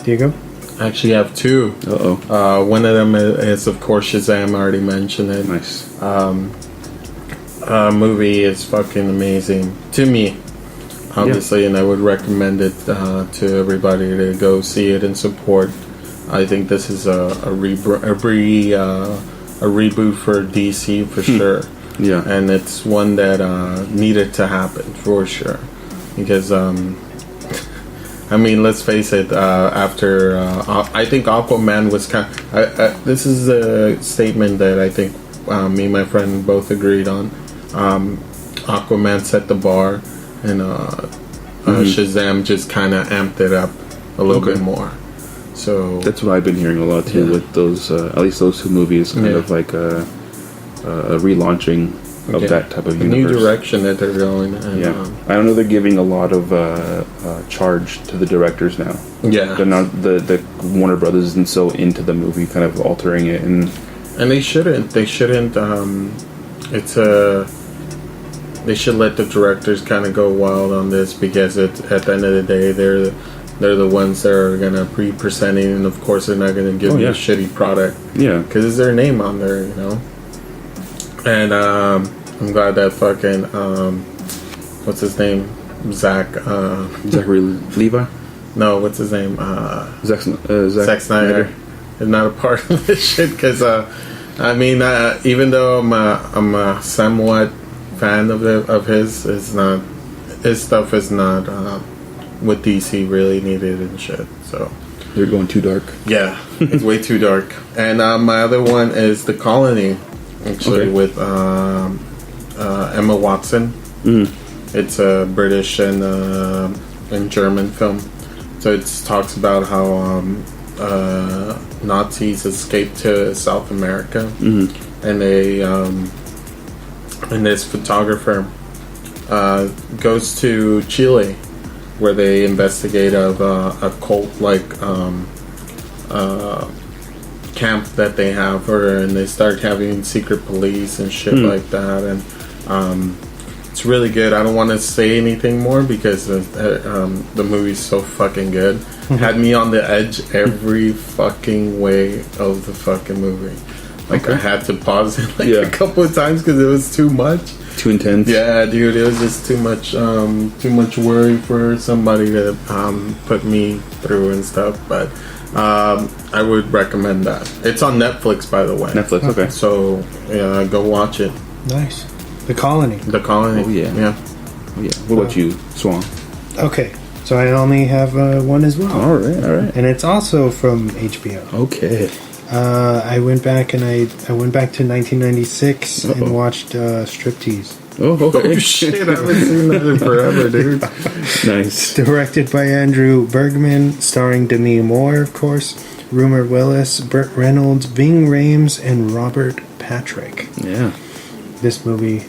Diego? I actually have two. One of them is, of course, Shazam. I already mentioned it. Nice. Movie is fucking amazing to me, obviously, and I would recommend it to everybody to go see it and support. I think this is a reboot for DC for sure. Yeah, and it's one that needed to happen for sure, because I mean, let's face it. After I think Aquaman was kind. This is a statement that I think me and my friend both agreed on. Aquaman set the bar, and Shazam just kind of amped it up a little bit more. So that's what I've been hearing a lot too with those. At least those two movies, kind of like a relaunching of that type of universe. New direction that they're going. And, I don't know. They're giving a lot of charge to the directors now. Yeah, they're not the Warner Brothers isn't so into the movie, kind of altering it, and they shouldn't. They shouldn't. They should let the directors kind of go wild on this, because at the end of the day, they're the ones that are gonna be presenting, and of course they're not gonna give you a shitty product. Yeah, because it's their name on there, you know. And I'm glad that fucking what's his name, Zachary Levi. No, what's his name? Zack Snyder is not a part of this shit. Because I mean, even though I'm a somewhat fan of his, it's not, his stuff is not what DC really needed and shit. So they're going too dark. Yeah, it's way too dark. And my other one is The Colony, actually, with Emma Watson. It's a British and German film. So it talks about how Nazis escaped to South America, and they and this photographer goes to Chile, where they investigate a cult like camp that they have, and they start having secret police and shit like that, and it's really good. I don't want to say anything more because the movie's so fucking good. Had me on the edge every fucking way of the fucking movie. Like I had to pause it a couple of times because it was too much, too intense. Yeah, dude, it was just too much worry for somebody to put me through and stuff. But I would recommend that. It's on Netflix, by the way. Netflix, okay. So go watch it. Nice. The Colony. The Colony. Oh yeah. What about you, Swan? Okay, so I only have one as well. All right. And it's also from HBO. Okay. I went back to 1996 and watched Striptease. Oh shit! I haven't seen that in forever, dude. Nice. Directed by Andrew Bergman, starring Demi Moore, of course, Rumer Willis, Burt Reynolds, Ving Rhames, and Robert Patrick. Yeah. This movie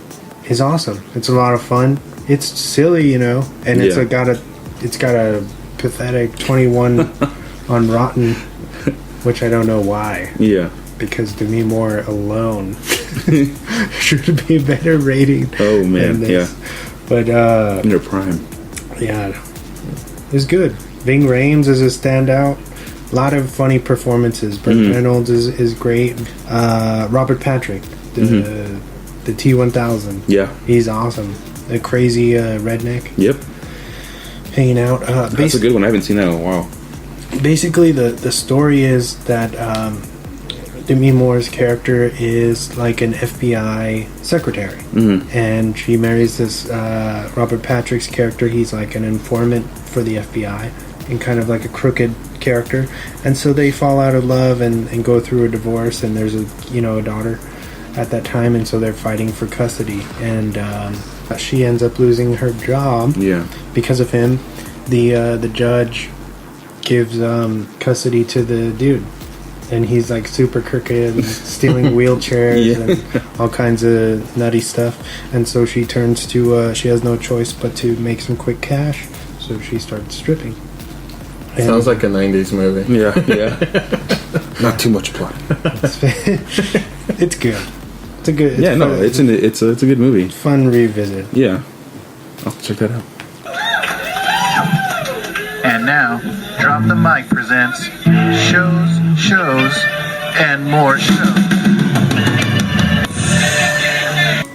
is awesome. It's a lot of fun. It's silly, and it's got a pathetic 21 on Rotten, which I don't know why. Yeah. Because Demi Moore alone should be a better rating. Oh man, yeah. But in her prime. Yeah, it's good. Ving Rhames is a standout. A lot of funny performances. Burt Reynolds is great. Robert Patrick, the T-1000. Yeah, he's awesome. A crazy redneck. Yep. Hanging out. That's a good one. I haven't seen that in a while. Basically, the story is that Demi Moore's character is like an FBI secretary, and she marries this Robert Patrick's character. He's like an informant for the FBI and kind of like a crooked character, and so they fall out of love and go through a divorce, and there's a daughter at that time, and so they're fighting for custody, and she ends up losing her job because of him. The judge gives custody to the dude, and he's like super crooked and stealing wheelchairs and all kinds of nutty stuff, and so she turns to she has no choice but to make some quick cash, so she starts stripping. And sounds like a 90s movie. Yeah. Not too much plot. It's good. It's a good. It's a good movie. Fun revisit. Yeah, I'll check that out. And now, Drop the Mic presents shows, and more shows.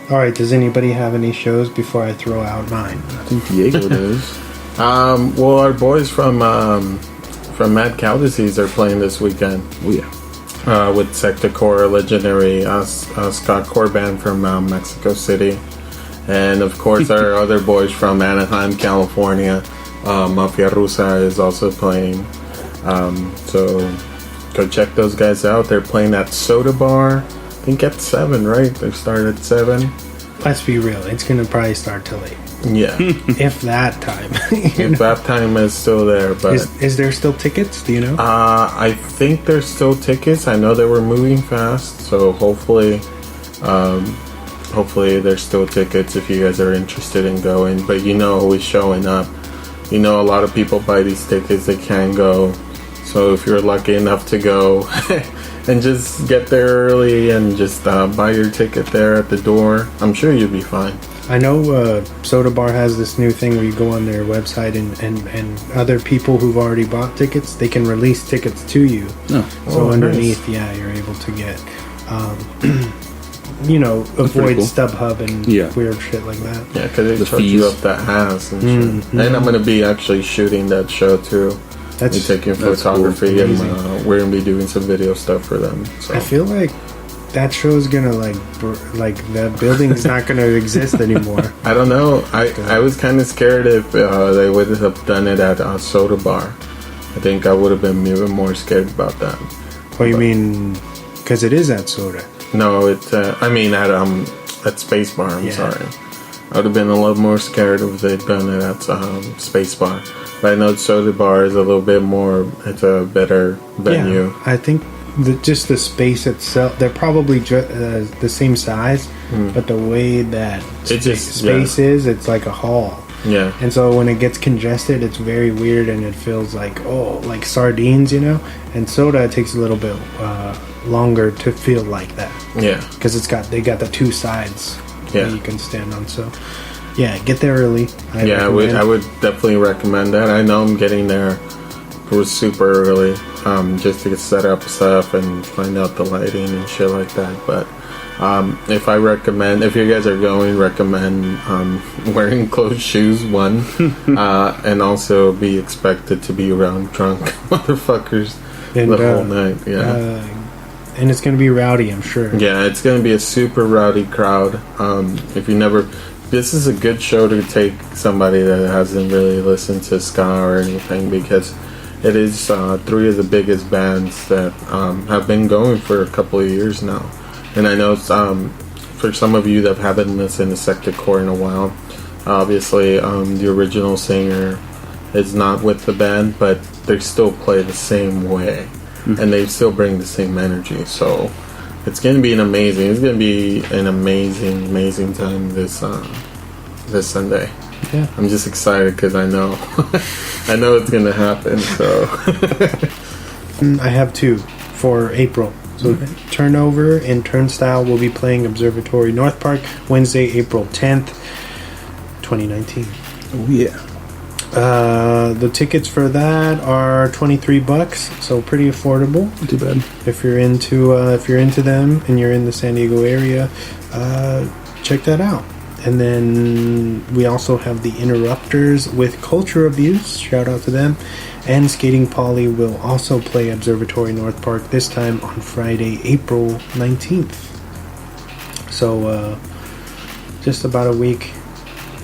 All right, does anybody have any shows before I throw out mine? I think Diego does. Well, our boys from Mad Cow Disease are playing this weekend. Oh yeah. With Sector Core, a legendary ska core band from Mexico City. And of course our other boys from Anaheim, California. Mafia Rusa is also playing. So go check those guys out. They're playing at Soda Bar. I think at 7, right? They start at 7. Let's be real. It's going to probably start till 8. Yeah. If that time. If that time is still there. But is there still tickets? Do you know? I think there's still tickets. I know they were moving fast. So hopefully there's still tickets if you guys are interested in going. But always showing up. A lot of people buy these tickets. They can't go. So if you're lucky enough to go and just get there early and just buy your ticket there at the door, I'm sure you'll be fine. I know Soda Bar has this new thing where you go on their website and other people who've already bought tickets, they can release tickets to you. So underneath, nice. You're able to get, cool. avoid StubHub and weird shit like that. Yeah, because they charge fees. you up that ass and shit. And I'm going to be actually shooting that show too. We're taking photography cool. and we're going to be doing some video stuff for them. So. I feel like that show's gonna the building's not gonna exist anymore. I don't know. I was kind of scared if they would have done it at a Soda Bar. I think I would have been even more scared about that. What you mean? Because it is at Soda. No, at Space Bar. I'm sorry. I would have been a little more scared if they'd done it at Space Bar. But I know Soda Bar is a little bit more. It's a better venue. Yeah, I think just the space itself. They're probably the same size, but the way that space is, it's like a hall. Yeah. And so when it gets congested, it's very weird, and it feels like like sardines, And Soda, it takes a little bit longer to feel like that. Yeah. Because they got the two sides that you can stand on. So get there early. I would definitely recommend that. I know I'm getting there super early, just to get set up stuff and find out the lighting and shit like that. But if you guys are going, recommend wearing closed shoes, one, and also be expected to be around drunk motherfuckers the whole night. And it's going to be rowdy, I'm sure. Yeah, it's going to be a super rowdy crowd. This is a good show to take somebody that hasn't really listened to ska or anything, because it is 3 of the biggest bands that have been going for a couple of years now. And I know for some of you that haven't listened to Sector Core in a while, obviously the original singer is not with the band, but they still play the same way. And they still bring the same energy. So it's going to be an amazing time this Sunday. Yeah. I'm just excited because I know it's going to happen. So I have 2 for April. So Turnover and Turnstile will be playing Observatory North Park Wednesday, April 10th, 2019. Oh yeah. The tickets for that are $23, so pretty affordable. Not too bad. If you're into them and you're in the San Diego area, check that out. And then we also have the Interrupters with Culture Abuse. Shout out to them. And Skating Polly will also play Observatory North Park, this time on Friday, April 19th. So just about a week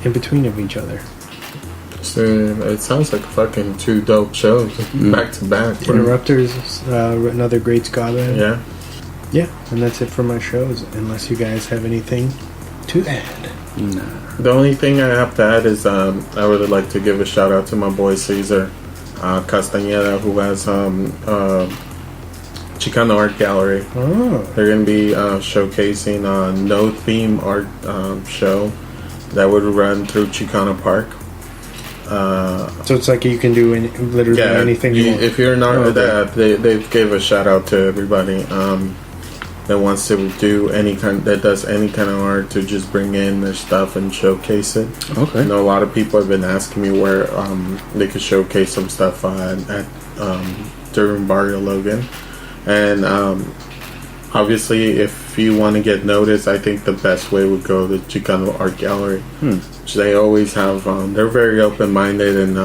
in between of each other. It sounds like fucking 2 dope shows back to back. Interrupters, another great ska band. Yeah, and that's it for my shows. Unless you guys have anything to add. Nah. The only thing I have to add is I would like to give a shout out to my boy Cesar Castañeda, who has Chicano Art Gallery. Oh. They're going to be showcasing a no theme art show that would run through Chicano Park. So it's like you can do literally anything you want. If you're not they gave a shout out to everybody. that wants to do does any kind of art to just bring in their stuff and showcase it. Okay. I know a lot of people have been asking me where they could showcase some stuff at during Barrio Logan, and obviously if you want to get noticed, I think the best way would go to Chicano Art Gallery, which they always have. They're very open-minded, and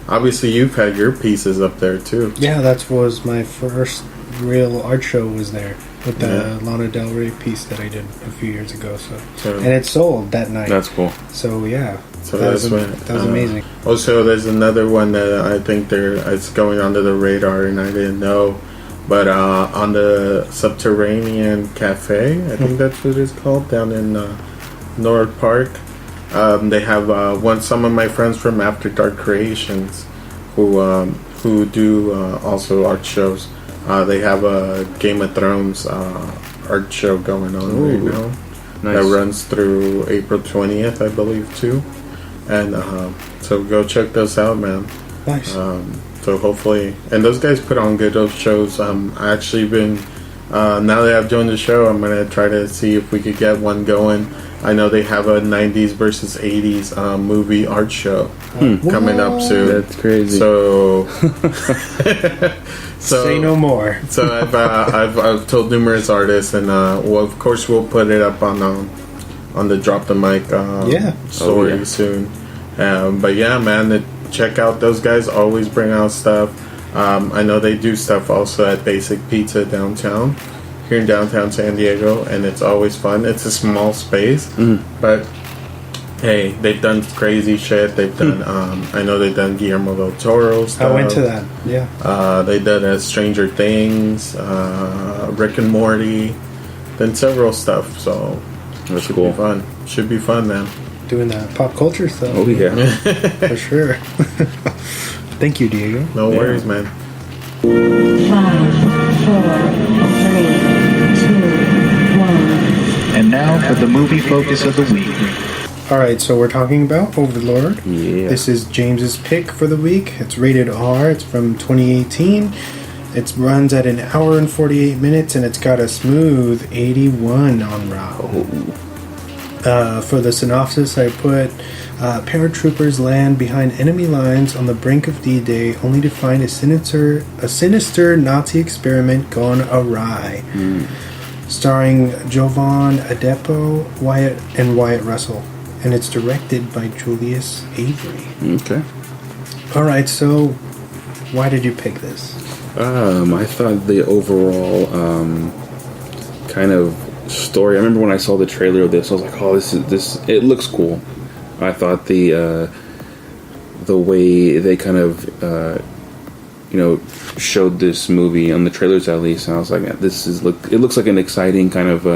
obviously you've had your pieces up there too. Yeah, that was my first real art show was there with the Lana Del Rey piece that I did a few years ago. So and it sold that night. That's cool. So yeah, so that was amazing. Also, there's another one that I think it's going under the radar, and I didn't know. But on the Subterranean Cafe, I think that's what it's called, down in North Park. They have some of my friends from After Dark Creations who do also art shows. They have a Game of Thrones art show going on right now. Nice. That runs through April 20th, I believe, too. And so go check those out, man. Nice. So hopefully, and those guys put on good shows. I actually been now that I've joined the show, I'm gonna try to see if we could get one going. I know they have a 90s versus 80s movie art show coming up soon. That's crazy. So, say no more. So I've told numerous artists, and well, of course we'll put it up on the Drop the Mic story soon. But yeah, man, check out those guys. Always bring out stuff. I know they do stuff also at Basic Pizza downtown, here in downtown San Diego, and it's always fun. It's a small space, but hey, they've done crazy shit. They've done I know they've done Guillermo del Toro stuff. I went to that. Yeah. They did Stranger Things, Rick and Morty, then several stuff. So that's should cool. be fun. Should be fun, man. Doing that pop culture stuff. Oh yeah, for sure. Thank you, Diego. No worries, man. 5, 4, 3, 2, 1. And now for the movie focus of the week. Alright, so we're talking about Overlord. Yeah. This is James's pick for the week. It's rated R. It's from 2018. It runs at an hour and 48 minutes, and it's got a smooth 81 on Rotten. For the synopsis, I put paratroopers land behind enemy lines on the brink of D-Day, only to find a sinister Nazi experiment gone awry. Starring Jovan Adepo, Wyatt Russell, and it's directed by Julius Avery. Okay. All right, so why did you pick this? I thought the overall kind of story. I remember when I saw the trailer of this, I was like, "Oh, this. It looks cool." I thought the way they kind of showed this movie on the trailers, at least, and I was like, "It looks like an exciting kind of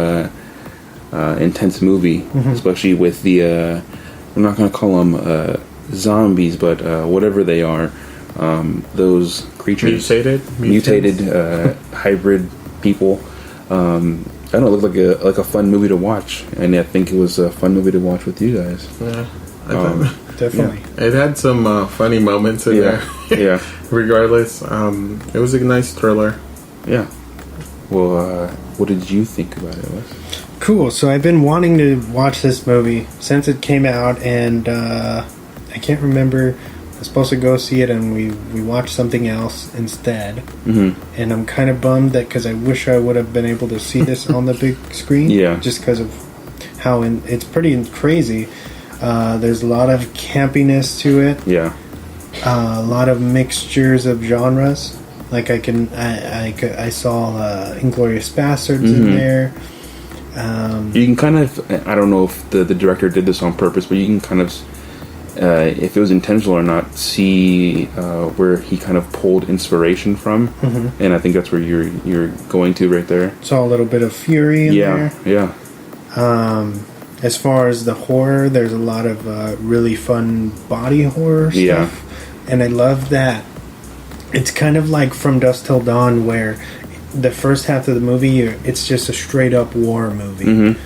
intense movie, especially with the I'm not going to call them zombies, but whatever they are, those creatures, mutated hybrid people." I don't know, it looked like a fun movie to watch, and I think it was a fun movie to watch with you guys. Yeah, definitely. Yeah. It had some funny moments in there. Yeah. Regardless, it was a nice thriller. Yeah. Well, what did you think about it, Wes? Cool. So I've been wanting to watch this movie since it came out, and I can't remember. I was supposed to go see it, and we watched something else instead. And I'm kind of bummed that, because I wish I would have been able to see this on the big screen. Yeah. Just because of how it's pretty crazy. There's a lot of campiness to it. Yeah. A lot of mixtures of genres. Like I saw Inglourious Bastards in there. You can kind of, I don't know if the director did this on purpose, but you can kind of, if it was intentional or not, see where he kind of pulled inspiration from, and I think that's where you're going to right there. Saw a little bit of Fury in there. Yeah. As far as the horror, there's a lot of really fun body horror stuff. Yeah. And I love that. It's kind of like From Dusk Till Dawn, where the first half of the movie, it's just a straight up war movie.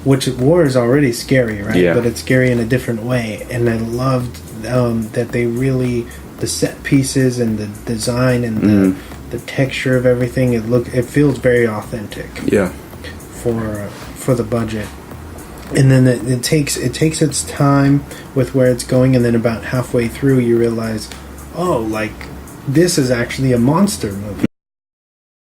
Which war is already scary, right? Yeah. But it's scary in a different way. And I loved that they really, the set pieces and the design and the texture of everything, it feels very authentic. Yeah. for the budget. And then it takes its time with where it's going, and then about halfway through you realize, oh, like this is actually a monster movie.